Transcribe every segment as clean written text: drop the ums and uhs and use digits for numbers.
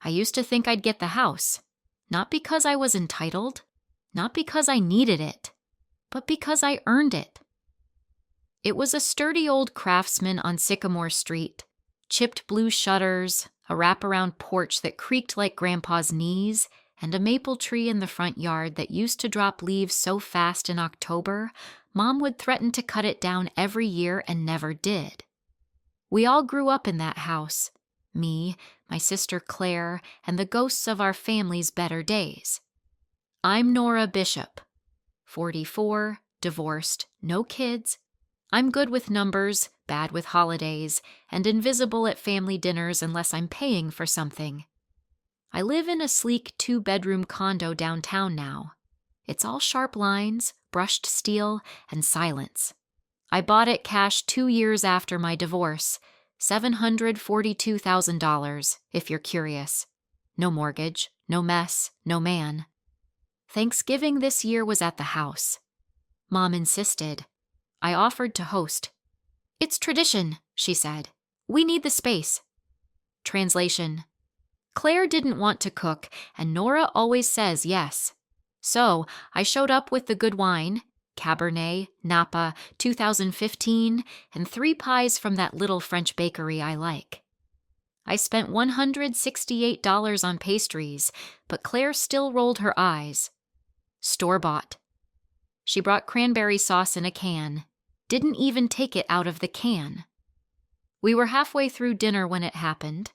I used to think I'd get the house, not because I was entitled, not because I needed it, but because I earned it. It was a sturdy old craftsman on Sycamore Street, chipped blue shutters, a wraparound porch that creaked like Grandpa's knees, and a maple tree in the front yard that used to drop leaves so fast in October, Mom would threaten to cut it down every year and never did. We all grew up in that house, me, my sister Claire, and the ghosts of our family's better days. I'm Nora Bishop, 44, divorced, no kids. I'm good with numbers, bad with holidays, and invisible at family dinners unless I'm paying for something. I live in a sleek 2-bedroom condo downtown now. It's all sharp lines, brushed steel, and silence. I bought it cash 2 years after my divorce, $742,000, if you're curious. No mortgage, no mess, no man. Thanksgiving this year was at the house. Mom insisted. I offered to host. It's tradition, she said. We need the space. Translation. Claire didn't want to cook, and Nora always says yes. So I showed up with the good wine, Cabernet, Napa, 2015, and 3 pies from that little French bakery I like. I spent $168 on pastries, but Claire still rolled her eyes. Store-bought. She brought cranberry sauce in a can, didn't even take it out of the can. We were halfway through dinner when it happened.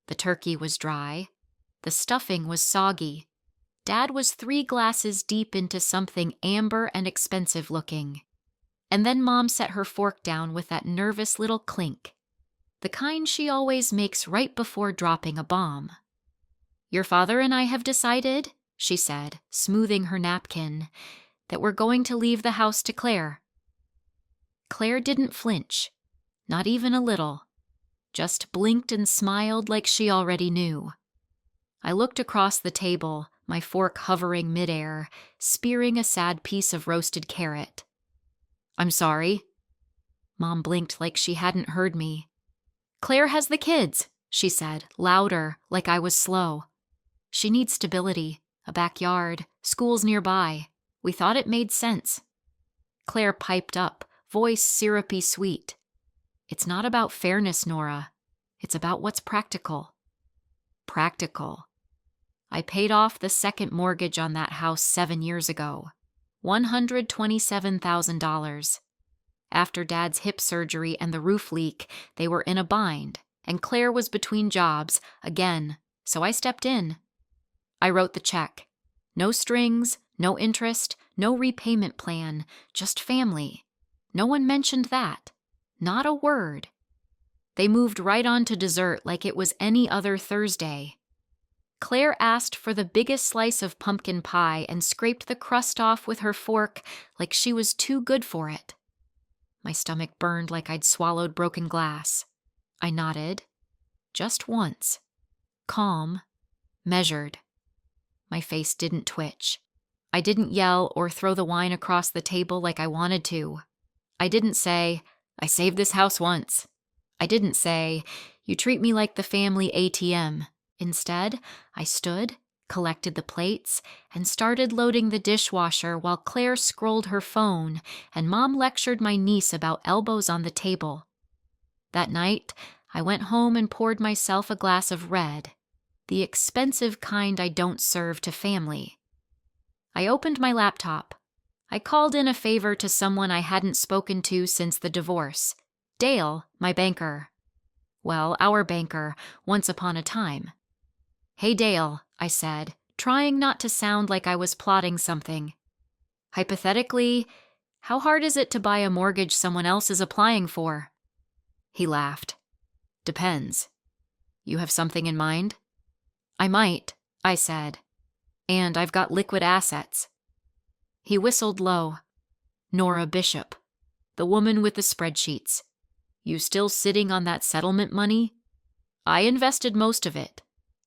The turkey was dry. The stuffing was soggy. Dad was 3 glasses deep into something amber and expensive looking. And then Mom set her fork down with that nervous little clink, the kind she always makes right before dropping a bomb. Your father and I have decided, she said, smoothing her napkin, that we're going to leave the house to Claire. Claire didn't flinch, not even a little, just blinked and smiled like she already knew. I looked across the table, my fork hovering midair, spearing a sad piece of roasted carrot. I'm sorry. Mom blinked like she hadn't heard me. Claire has the kids, she said, louder, like I was slow. She needs stability, a backyard, schools nearby. We thought it made sense. Claire piped up, voice syrupy sweet. It's not about fairness, Nora. It's about what's practical. Practical. I paid off the second mortgage on that house 7 years ago, $127,000. After Dad's hip surgery and the roof leak, they were in a bind, and Claire was between jobs, again, so I stepped in. I wrote the check. No strings, no interest, no repayment plan, just family. No one mentioned that. Not a word. They moved right on to dessert like it was any other Thursday. Claire asked for the biggest slice of pumpkin pie and scraped the crust off with her fork like she was too good for it. My stomach burned like I'd swallowed broken glass. I nodded. Just once. Calm. Measured. My face didn't twitch. I didn't yell or throw the wine across the table like I wanted to. I didn't say, I saved this house once. I didn't say, you treat me like the family ATM. Instead, I stood, collected the plates, and started loading the dishwasher while Claire scrolled her phone and Mom lectured my niece about elbows on the table. That night, I went home and poured myself a glass of red, the expensive kind I don't serve to family. I opened my laptop. I called in a favor to someone I hadn't spoken to since the divorce, Dale, my banker. Well, our banker, once upon a time. Hey, Dale, I said, trying not to sound like I was plotting something. Hypothetically, how hard is it to buy a mortgage someone else is applying for? He laughed. Depends. You have something in mind? I might, I said. And I've got liquid assets. He whistled low. Nora Bishop, the woman with the spreadsheets. You still sitting on that settlement money? I invested most of it.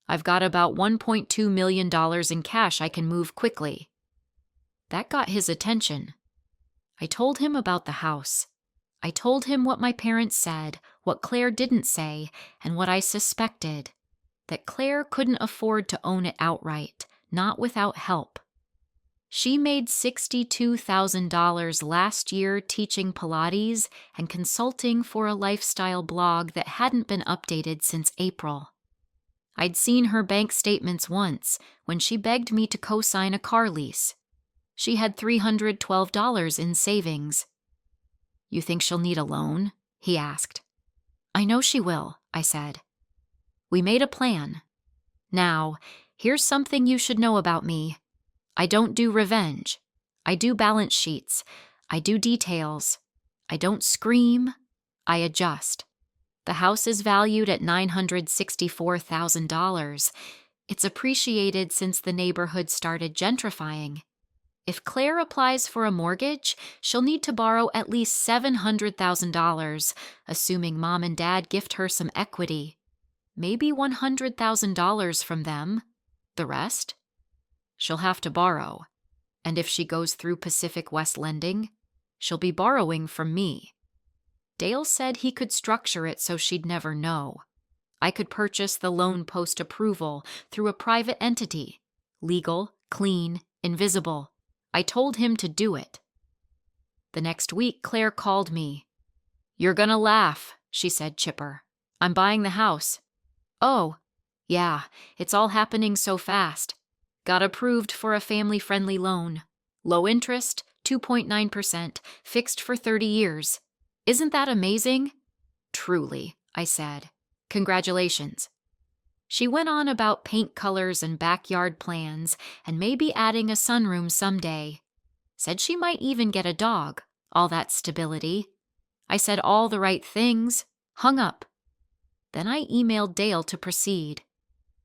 I've got about $1.2 million in cash I can move quickly. That got his attention. I told him about the house. I told him what my parents said, what Claire didn't say, and what I suspected. that Claire couldn't afford to own it outright, not without help. She made $62,000 last year teaching Pilates and consulting for a lifestyle blog that hadn't been updated since April. I'd seen her bank statements once when she begged me to co-sign a car lease. She had $312 in savings. "You think she'll need a loan?" he asked. "I know she will," I said. We made a plan. Now, here's something you should know about me. I don't do revenge. I do balance sheets. I do details. I don't scream. I adjust. The house is valued at $964,000. It's appreciated since the neighborhood started gentrifying. If Claire applies for a mortgage, she'll need to borrow at least $700,000, assuming Mom and Dad gift her some equity. Maybe $100,000 from them. The rest? She'll have to borrow. And if she goes through Pacific West Lending, she'll be borrowing from me. Dale said he could structure it so she'd never know. I could purchase the loan post-approval through a private entity. Legal, clean, invisible. I told him to do it. The next week, Claire called me. "You're gonna laugh," she said, chipper. "I'm buying the house." "Oh, yeah, it's all happening so fast. Got approved for a family-friendly loan. Low interest, 2.9%, fixed for 30 years. Isn't that amazing?" "Truly," I said. "Congratulations." She went on about paint colors and backyard plans, and maybe adding a sunroom someday. Said she might even get a dog, all that stability. I said all the right things, hung up. Then I emailed Dale to proceed.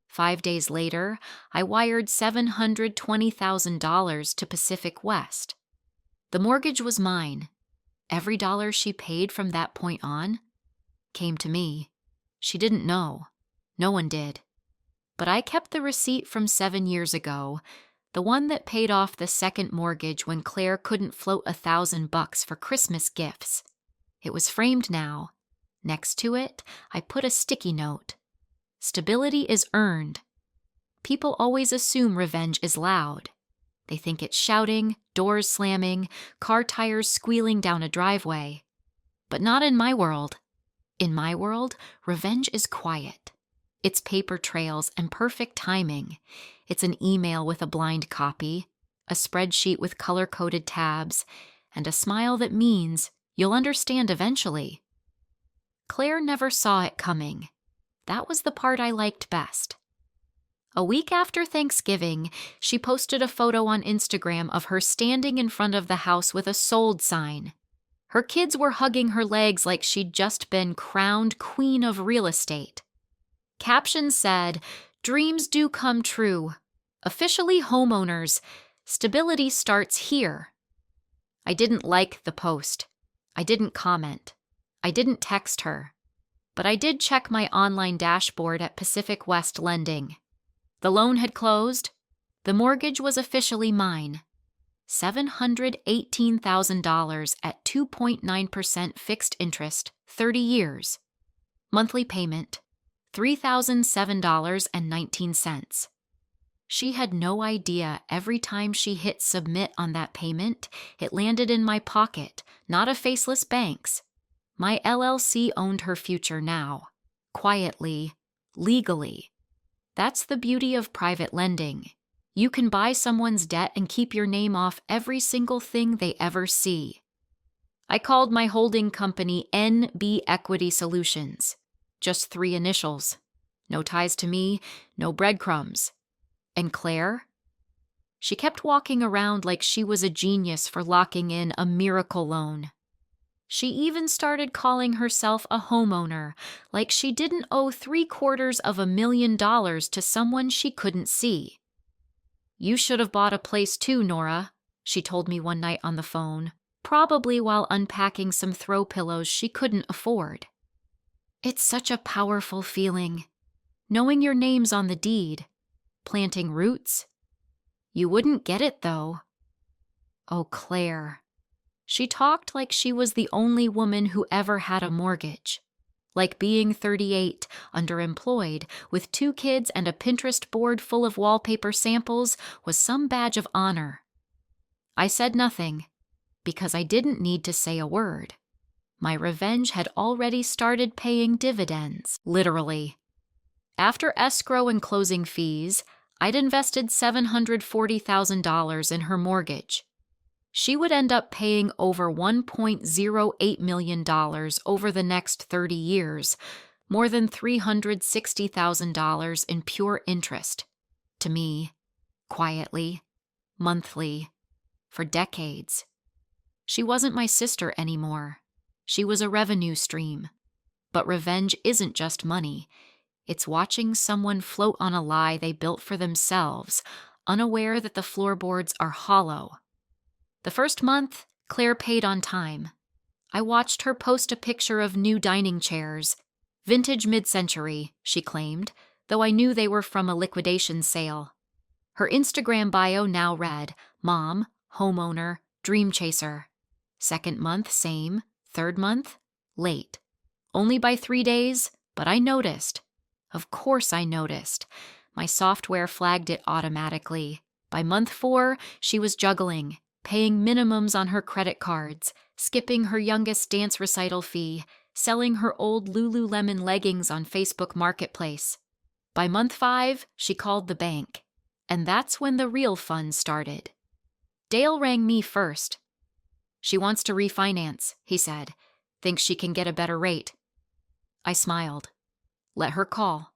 5 days later, I wired $720,000 to Pacific West. The mortgage was mine. Every dollar she paid from that point on came to me. She didn't know. No one did. But I kept the receipt from 7 years ago, the one that paid off the second mortgage when Claire couldn't float $1,000 for Christmas gifts. It was framed now. Next to it, I put a sticky note. Stability is earned. People always assume revenge is loud. They think it's shouting, doors slamming, car tires squealing down a driveway. But not in my world. In my world, revenge is quiet. It's paper trails and perfect timing. It's an email with a blind copy, a spreadsheet with color-coded tabs, and a smile that means you'll understand eventually. Claire never saw it coming. That was the part I liked best. A week after Thanksgiving, she posted a photo on Instagram of her standing in front of the house with a sold sign. Her kids were hugging her legs like she'd just been crowned queen of real estate. Caption said, "Dreams do come true. Officially homeowners. Stability starts here." I didn't like the post. I didn't comment. I didn't text her. But I did check my online dashboard at Pacific West Lending. The loan had closed. The mortgage was officially mine. $718,000 at 2.9% fixed interest, 30 years. Monthly payment, $3,007.19. She had no idea every time she hit submit on that payment, it landed in my pocket, not a faceless bank's. My LLC owned her future now. Quietly, legally. That's the beauty of private lending. You can buy someone's debt and keep your name off every single thing they ever see. I called my holding company NB Equity Solutions. Just 3 initials. No ties to me, no breadcrumbs. And Claire? She kept walking around like she was a genius for locking in a miracle loan. She even started calling herself a homeowner, like she didn't owe $750,000 to someone she couldn't see. "You should have bought a place too, Nora," she told me one night on the phone, probably while unpacking some throw pillows she couldn't afford. It's such a powerful feeling, knowing your name's on the deed, planting roots. You wouldn't get it, though. Oh, Claire. She talked like she was the only woman who ever had a mortgage. Like being 38, underemployed, with 2 kids and a Pinterest board full of wallpaper samples was some badge of honor. I said nothing, because I didn't need to say a word. My revenge had already started paying dividends, literally. After escrow and closing fees, I'd invested $740,000 in her mortgage. She would end up paying over $1.08 million over the next 30 years, more than $360,000 in pure interest. To me, quietly, monthly, for decades. She wasn't my sister anymore. She was a revenue stream. But revenge isn't just money. It's watching someone float on a lie they built for themselves, unaware that the floorboards are hollow. The first month, Claire paid on time. I watched her post a picture of new dining chairs. Vintage mid-century, she claimed, though I knew they were from a liquidation sale. Her Instagram bio now read, Mom, homeowner, dream chaser. Second month, same. Third month, late. Only by 3 days, but I noticed. Of course I noticed. My software flagged it automatically. By month 4, she was juggling, paying minimums on her credit cards, skipping her youngest dance recital fee, selling her old Lululemon leggings on Facebook Marketplace. By month 5, she called the bank. And that's when the real fun started. Dale rang me first. She wants to refinance, he said. Thinks she can get a better rate. I smiled. Let her call.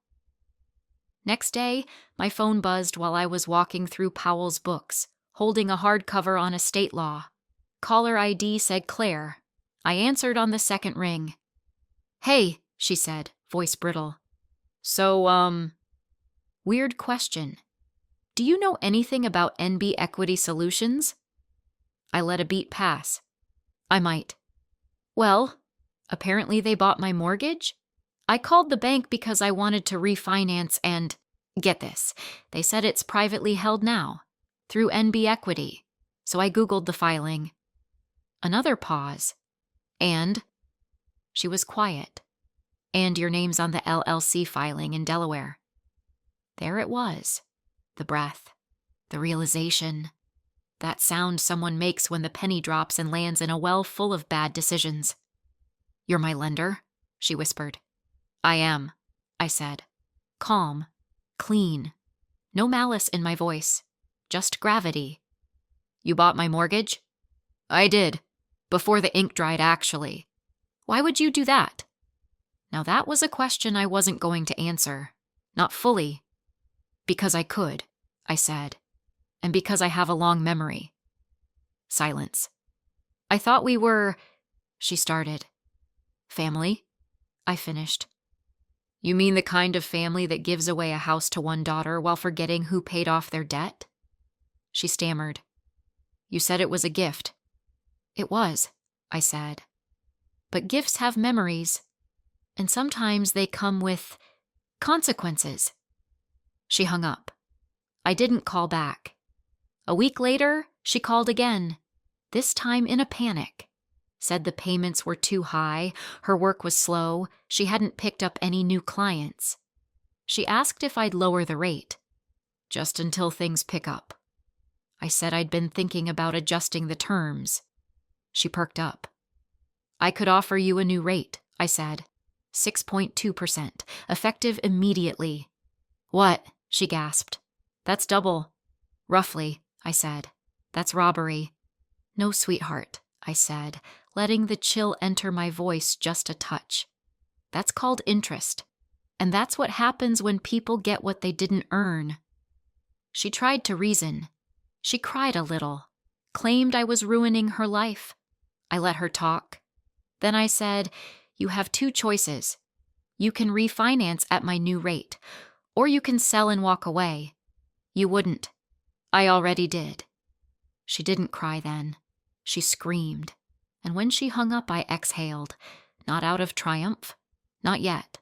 Next day, my phone buzzed while I was walking through Powell's books, holding a hardcover on estate law. Caller ID said Claire. I answered on the second ring. Hey, she said, voice brittle. So, weird question. Do you know anything about NB Equity Solutions? I let a beat pass. I might. Well, apparently they bought my mortgage? I called the bank because I wanted to refinance and, get this, they said it's privately held now, through NB Equity. So I Googled the filing. Another pause. And? She was quiet. And your name's on the LLC filing in Delaware. There it was. The breath. The realization. That sound someone makes when the penny drops and lands in a well full of bad decisions. You're my lender? She whispered. I am, I said. Calm. Clean. No malice in my voice. Just gravity. You bought my mortgage? I did. Before the ink dried, actually. Why would you do that? Now that was a question I wasn't going to answer. Not fully. Because I could, I said. And because I have a long memory. Silence. I thought we were... She started. Family? I finished. You mean the kind of family that gives away a house to one daughter while forgetting who paid off their debt? She stammered. You said it was a gift. It was, I said. But gifts have memories, and sometimes they come with consequences. She hung up. I didn't call back. A week later, she called again, this time in a panic. Said the payments were too high, her work was slow, she hadn't picked up any new clients. She asked if I'd lower the rate. Just until things pick up. I said I'd been thinking about adjusting the terms. She perked up. I could offer you a new rate, I said. 6.2%, effective immediately. What? She gasped. That's double. Roughly, I said. That's robbery. No, sweetheart, I said, letting the chill enter my voice just a touch. That's called interest. And that's what happens when people get what they didn't earn. She tried to reason. She cried a little, claimed I was ruining her life. I let her talk. Then I said, you have two choices. You can refinance at my new rate, or you can sell and walk away. You wouldn't. I already did. She didn't cry then. She screamed. And when she hung up, I exhaled, not out of triumph, not yet,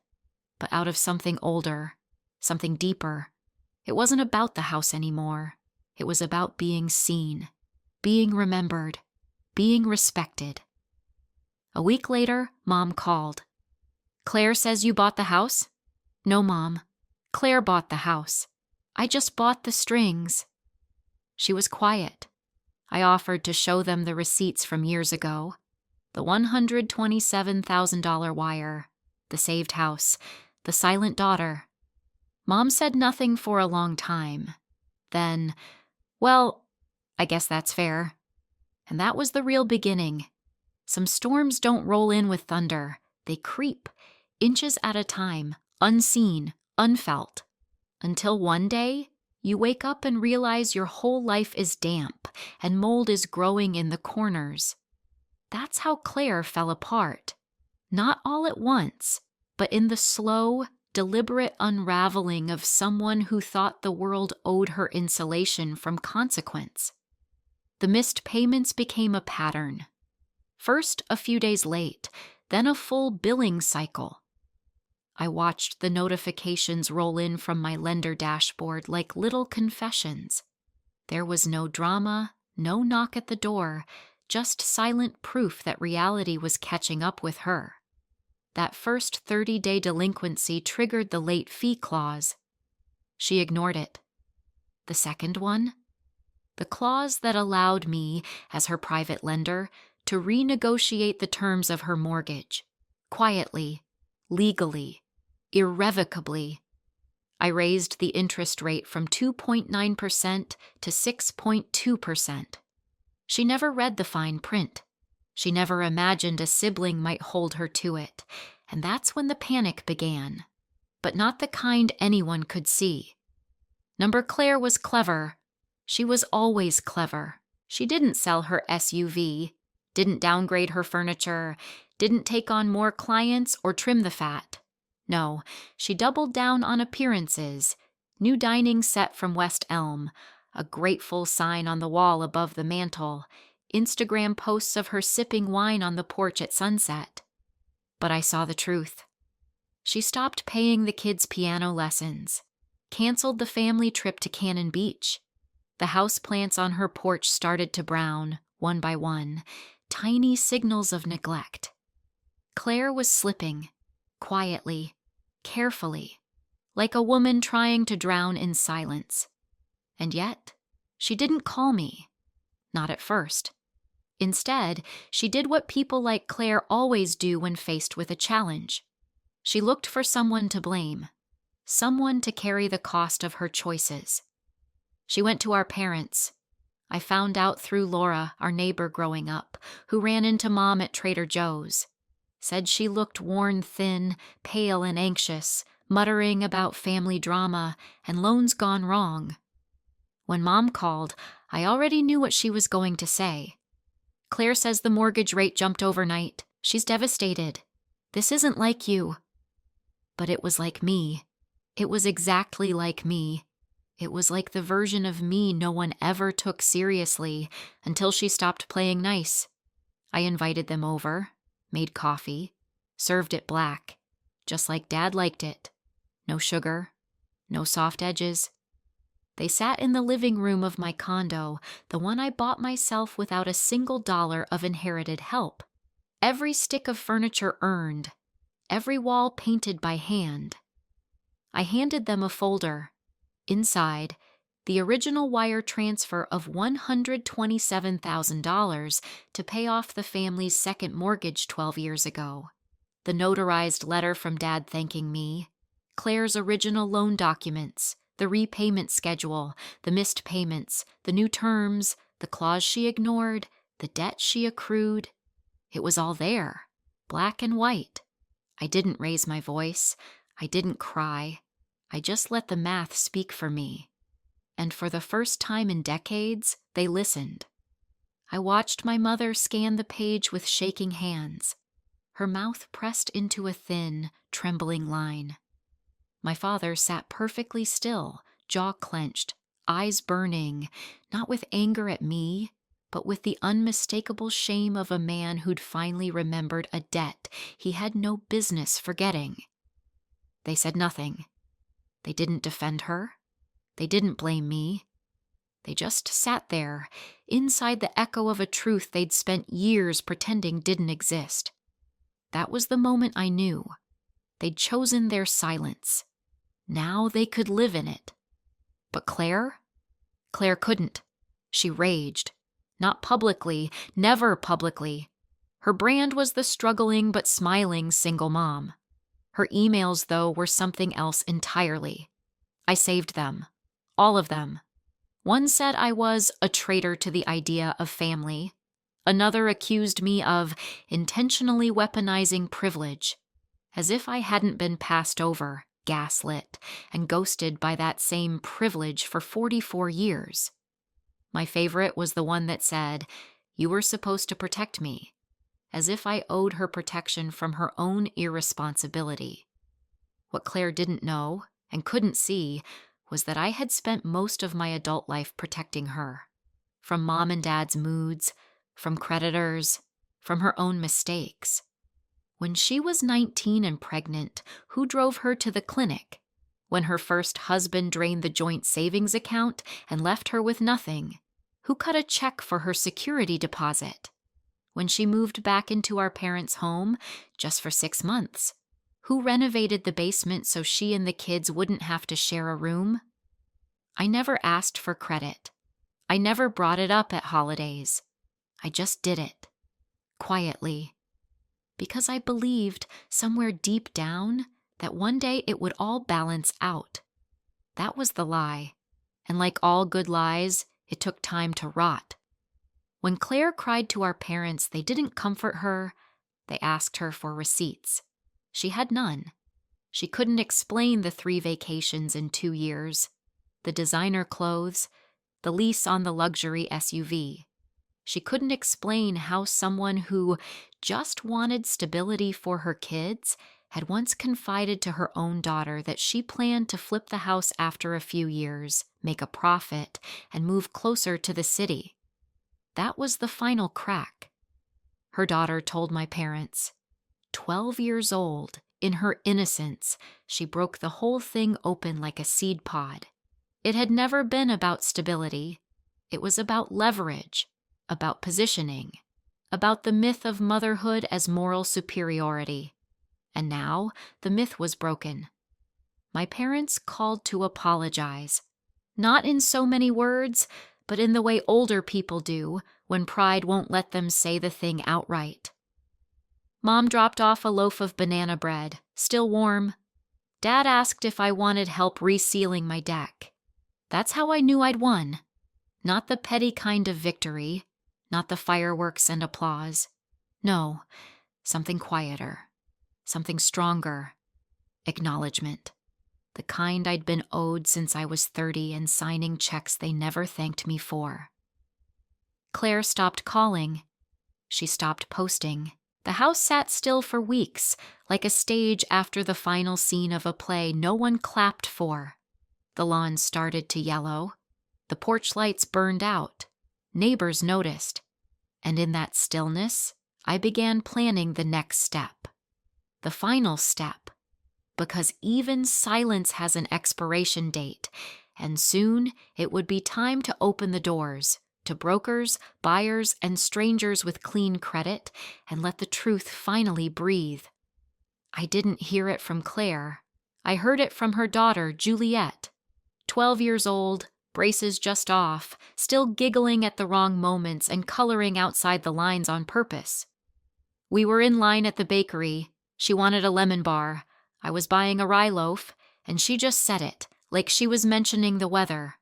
but out of something older, something deeper. It wasn't about the house anymore. It was about being seen, being remembered, being respected. A week later, Mom called. Claire says you bought the house? No, Mom. Claire bought the house. I just bought the strings. She was quiet. I offered to show them the receipts from years ago. The $127,000 wire, the saved house, the silent daughter. Mom said nothing for a long time. Then, well, I guess that's fair. And that was the real beginning. Some storms don't roll in with thunder. They creep, inches at a time, unseen, unfelt. Until one day, you wake up and realize your whole life is damp and mold is growing in the corners. That's how Claire fell apart. Not all at once, but in the slow, deliberate unraveling of someone who thought the world owed her insulation from consequence. The missed payments became a pattern. First a few days late, then a full billing cycle. I watched the notifications roll in from my lender dashboard like little confessions. There was no drama, no knock at the door, just silent proof that reality was catching up with her. That first 30-day delinquency triggered the late fee clause. She ignored it. The second one? The clause that allowed me, as her private lender, to renegotiate the terms of her mortgage. Quietly, legally, irrevocably. I raised the interest rate from 2.9% to 6.2%. She never read the fine print. She never imagined a sibling might hold her to it, and that's when the panic began. But not the kind anyone could see. Number Claire was clever. She was always clever. She didn't sell her SUV, didn't downgrade her furniture, didn't take on more clients or trim the fat. No, she doubled down on appearances. New dining set from West Elm, a grateful sign on the wall above the mantel, Instagram posts of her sipping wine on the porch at sunset. But I saw the truth. She stopped paying the kids' piano lessons, canceled the family trip to Cannon Beach. The houseplants on her porch started to brown, one by one, tiny signals of neglect. Claire was slipping, quietly, carefully, like a woman trying to drown in silence. And yet, she didn't call me. Not at first. Instead, she did what people like Claire always do when faced with a challenge. She looked for someone to blame, someone to carry the cost of her choices. She went to our parents. I found out through Laura, our neighbor growing up, who ran into Mom at Trader Joe's. Said she looked worn thin, pale and anxious, muttering about family drama and loans gone wrong. When Mom called, I already knew what she was going to say. Claire says the mortgage rate jumped overnight. She's devastated. This isn't like you. But it was like me. It was exactly like me. It was like the version of me no one ever took seriously until she stopped playing nice. I invited them over, made coffee, served it black, just like Dad liked it. No sugar, no soft edges. They sat in the living room of my condo, the one I bought myself without a single dollar of inherited help. Every stick of furniture earned, every wall painted by hand. I handed them a folder. Inside, the original wire transfer of $127,000 to pay off the family's second mortgage 12 years ago. The notarized letter from Dad thanking me. Claire's original loan documents. The repayment schedule, the missed payments, the new terms, the clause she ignored, the debt she accrued. It was all there, black and white. I didn't raise my voice. I didn't cry. I just let the math speak for me. And for the first time in decades, they listened. I watched my mother scan the page with shaking hands, her mouth pressed into a thin, trembling line. My father sat perfectly still, jaw clenched, eyes burning, not with anger at me, but with the unmistakable shame of a man who'd finally remembered a debt he had no business forgetting. They said nothing. They didn't defend her. They didn't blame me. They just sat there, inside the echo of a truth they'd spent years pretending didn't exist. That was the moment I knew. They'd chosen their silence. Now they could live in it. But Claire? Claire couldn't. She raged. Not publicly, never publicly. Her brand was the struggling but smiling single mom. Her emails, though, were something else entirely. I saved them. All of them. One said I was a traitor to the idea of family. Another accused me of intentionally weaponizing privilege, as if I hadn't been passed over, gaslit, and ghosted by that same privilege for 44 years. My favorite was the one that said, "You were supposed to protect me," as if I owed her protection from her own irresponsibility. What Claire didn't know and couldn't see was that I had spent most of my adult life protecting her. From mom and dad's moods, from creditors, from her own mistakes. When she was 19 and pregnant, who drove her to the clinic? When her first husband drained the joint savings account and left her with nothing, who cut a check for her security deposit? When she moved back into our parents' home, just for 6 months, who renovated the basement so she and the kids wouldn't have to share a room? I never asked for credit. I never brought it up at holidays. I just did it. Quietly. Because I believed, somewhere deep down, that one day it would all balance out. That was the lie. And like all good lies, it took time to rot. When Claire cried to our parents, they didn't comfort her. They asked her for receipts. She had none. She couldn't explain the 3 vacations in 2 years, the designer clothes, the lease on the luxury SUV. She couldn't explain how someone who just wanted stability for her kids had once confided to her own daughter that she planned to flip the house after a few years, make a profit, and move closer to the city. That was the final crack. Her daughter told my parents. 12 years old, in her innocence, she broke the whole thing open like a seed pod. It had never been about stability. It was about leverage, about positioning, about the myth of motherhood as moral superiority. And now the myth was broken. My parents called to apologize, not in so many words, but in the way older people do when pride won't let them say the thing outright. Mom dropped off a loaf of banana bread, still warm. Dad asked if I wanted help resealing my deck. That's how I knew I'd won. Not the petty kind of victory, not the fireworks and applause. No, something quieter, something stronger. Acknowledgement. The kind I'd been owed since I was 30 and signing checks they never thanked me for. Claire stopped calling. She stopped posting. The house sat still for weeks, like a stage after the final scene of a play no one clapped for. The lawn started to yellow. The porch lights burned out. Neighbors noticed. And in that stillness, I began planning the next step. The final step. Because even silence has an expiration date, and soon it would be time to open the doors to brokers, buyers, and strangers with clean credit, and let the truth finally breathe. I didn't hear it from Claire. I heard it from her daughter, Juliet. 12 years old, braces just off, still giggling at the wrong moments and coloring outside the lines on purpose. We were in line at the bakery. She wanted a lemon bar. I was buying a rye loaf, and she just said it, like she was mentioning the weather.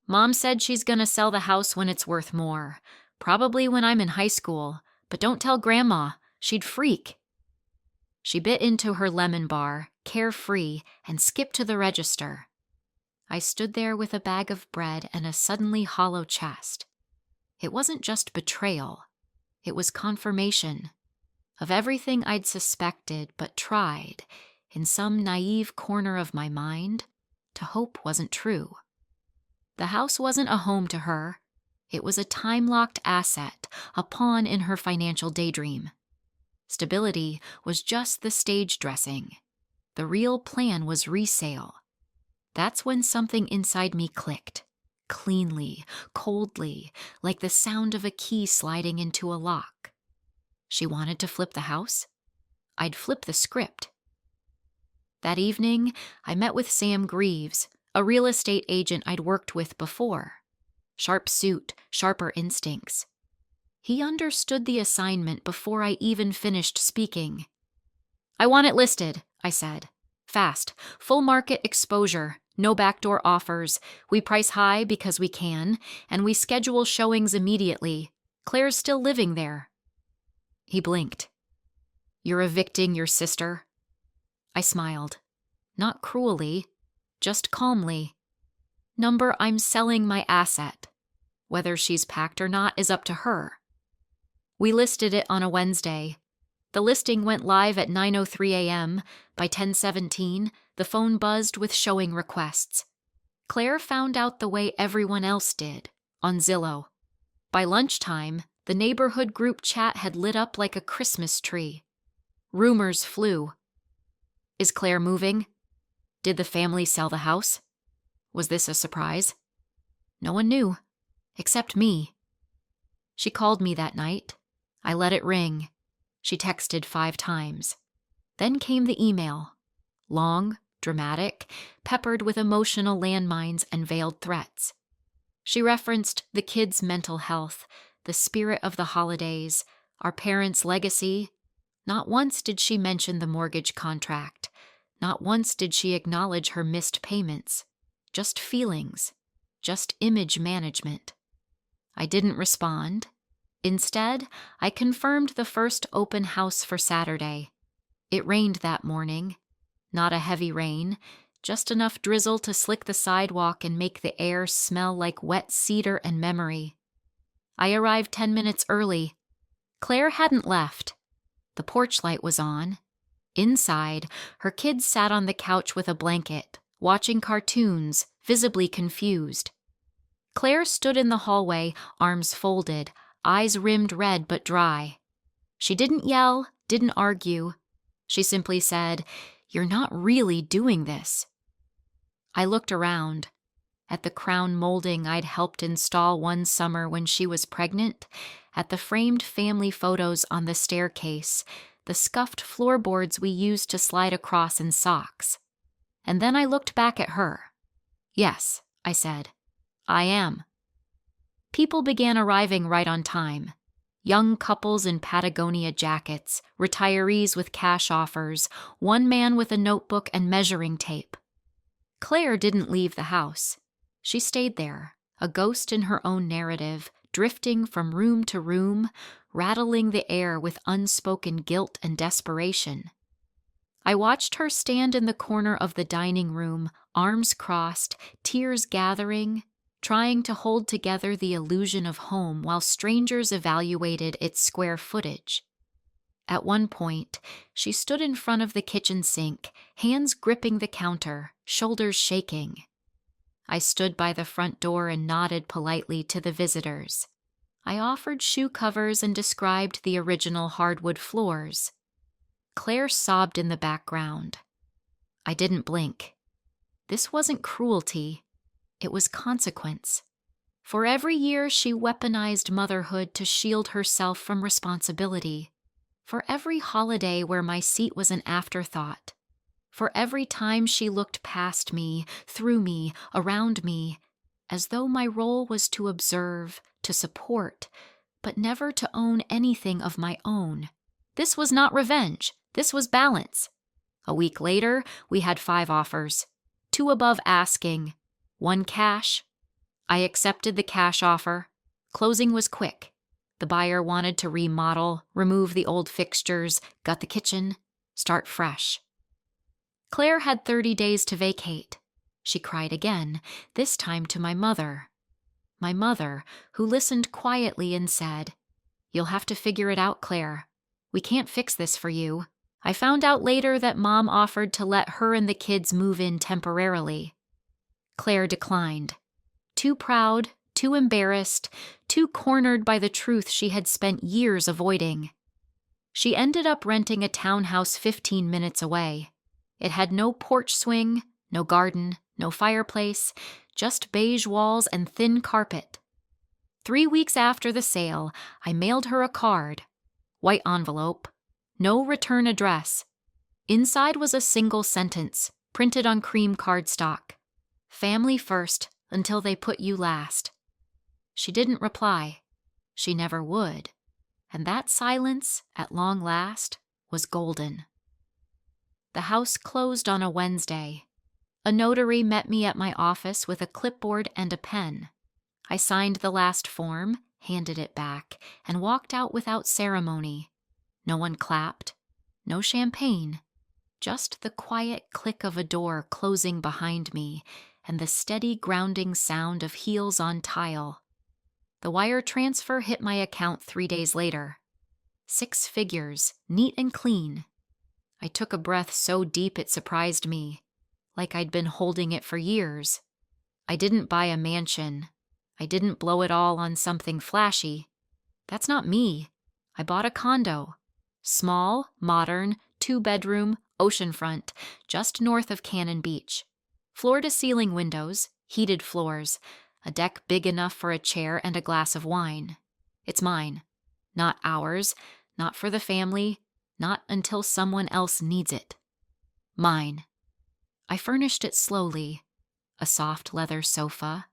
Mom said she's gonna sell the house when it's worth more, probably when I'm in high school, but don't tell Grandma, she'd freak. She bit into her lemon bar, carefree, and skipped to the register. I stood there with a bag of bread and a suddenly hollow chest. It wasn't just betrayal. It was confirmation of everything I'd suspected but tried, in some naive corner of my mind, to hope wasn't true. The house wasn't a home to her. It was a time-locked asset, a pawn in her financial daydream. Stability was just the stage dressing. The real plan was resale. That's when something inside me clicked, cleanly, coldly, like the sound of a key sliding into a lock. She wanted to flip the house? I'd flip the script. That evening, I met with Sam Greaves, a real estate agent I'd worked with before. Sharp suit, sharper instincts. He understood the assignment before I even finished speaking. "I want it listed," I said. "Fast, full market exposure, no backdoor offers. We price high because we can, and we schedule showings immediately. Claire's still living there." He blinked. "You're evicting your sister?" I smiled. Not cruelly, just calmly. "Number, I'm selling my asset. Whether she's packed or not is up to her." We listed it on a Wednesday. The listing went live at 9:03 a.m. By 10:17, the phone buzzed with showing requests. Claire found out the way everyone else did, on Zillow. By lunchtime, the neighborhood group chat had lit up like a Christmas tree. Rumors flew. Is Claire moving? Did the family sell the house? Was this a surprise? No one knew, except me. She called me that night. I let it ring. She texted 5 times. Then came the email. Long, dramatic, peppered with emotional landmines and veiled threats. She referenced the kids' mental health, the spirit of the holidays, our parents' legacy. Not once did she mention the mortgage contract. Not once did she acknowledge her missed payments. Just feelings. Just image management. I didn't respond. Instead, I confirmed the first open house for Saturday. It rained that morning. Not a heavy rain, just enough drizzle to slick the sidewalk and make the air smell like wet cedar and memory. I arrived 10 minutes early. Claire hadn't left. The porch light was on. Inside, her kids sat on the couch with a blanket, watching cartoons, visibly confused. Claire stood in the hallway, arms folded, eyes rimmed red but dry. She didn't yell, didn't argue. She simply said, "You're not really doing this." I looked around. At the crown molding I'd helped install one summer when she was pregnant, at the framed family photos on the staircase, the scuffed floorboards we used to slide across in socks. And then I looked back at her. "Yes," I said, "I am." People began arriving right on time. Young couples in Patagonia jackets, retirees with cash offers, one man with a notebook and measuring tape. Claire didn't leave the house. She stayed there, a ghost in her own narrative, drifting from room to room, rattling the air with unspoken guilt and desperation. I watched her stand in the corner of the dining room, arms crossed, tears gathering, trying to hold together the illusion of home while strangers evaluated its square footage. At one point, she stood in front of the kitchen sink, hands gripping the counter, shoulders shaking. I stood by the front door and nodded politely to the visitors. I offered shoe covers and described the original hardwood floors. Claire sobbed in the background. I didn't blink. This wasn't cruelty. It was consequence. For every year she weaponized motherhood to shield herself from responsibility. For every holiday where my seat was an afterthought. For every time she looked past me, through me, around me, as though my role was to observe, to support, but never to own anything of my own. This was not revenge. This was balance. A week later, we had 5 offers. 2 above asking. 1 cash. I accepted the cash offer. Closing was quick. The buyer wanted to remodel, remove the old fixtures, gut the kitchen, start fresh. Claire had 30 days to vacate. She cried again, this time to my mother. My mother, who listened quietly and said, "You'll have to figure it out, Claire. We can't fix this for you." I found out later that Mom offered to let her and the kids move in temporarily. Claire declined. Too proud, too embarrassed, too cornered by the truth she had spent years avoiding. She ended up renting a townhouse 15 minutes away. It had no porch swing, no garden, no fireplace, just beige walls and thin carpet. 3 weeks after the sale, I mailed her a card. White envelope. No return address. Inside was a single sentence, printed on cream cardstock. Family first until they put you last. She didn't reply. She never would. And that silence, at long last, was golden. The house closed on a Wednesday. A notary met me at my office with a clipboard and a pen. I signed the last form, handed it back, and walked out without ceremony. No one clapped, no champagne, just the quiet click of a door closing behind me and the steady grounding sound of heels on tile. The wire transfer hit my account 3 days later. 6 figures, neat and clean. I took a breath so deep it surprised me, like I'd been holding it for years. I didn't buy a mansion. I didn't blow it all on something flashy. That's not me. I bought a condo. Small, modern, 2-bedroom, oceanfront, just north of Cannon Beach. Floor-to-ceiling windows, heated floors, a deck big enough for a chair and a glass of wine. It's mine. Not ours, not for the family, not until someone else needs it. Mine. I furnished it slowly. A soft leather sofa,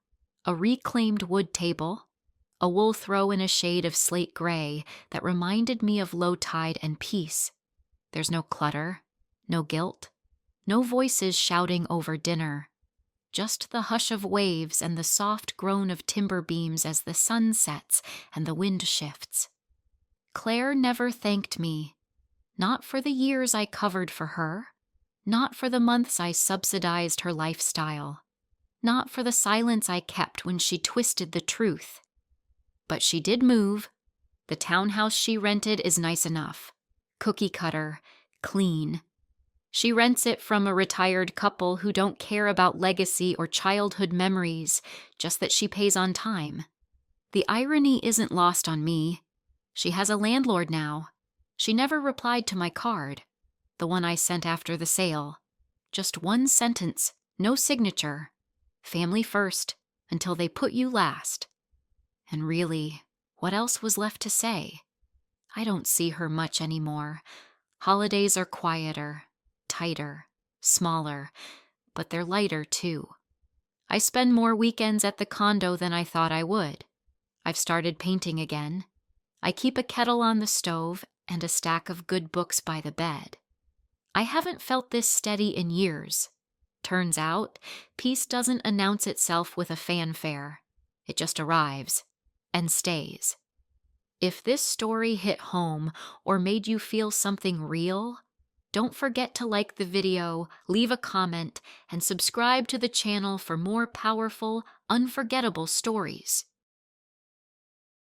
a reclaimed wood table, a wool throw in a shade of slate gray that reminded me of low tide and peace. There's no clutter, no guilt, no voices shouting over dinner. Just the hush of waves and the soft groan of timber beams as the sun sets and the wind shifts. Claire never thanked me, not for the years I covered for her, not for the months I subsidized her lifestyle, not for the silence I kept when she twisted the truth. But she did move. The townhouse she rented is nice enough. Cookie cutter, clean. She rents it from a retired couple who don't care about legacy or childhood memories, just that she pays on time. The irony isn't lost on me. She has a landlord now. She never replied to my card, the one I sent after the sale. Just one sentence, no signature. Family first, until they put you last. And really, what else was left to say? I don't see her much anymore. Holidays are quieter, tighter, smaller, but they're lighter too. I spend more weekends at the condo than I thought I would. I've started painting again. I keep a kettle on the stove and a stack of good books by the bed. I haven't felt this steady in years. Turns out, peace doesn't announce itself with a fanfare. It just arrives and stays. If this story hit home or made you feel something real, don't forget to like the video, leave a comment, and subscribe to the channel for more powerful, unforgettable stories.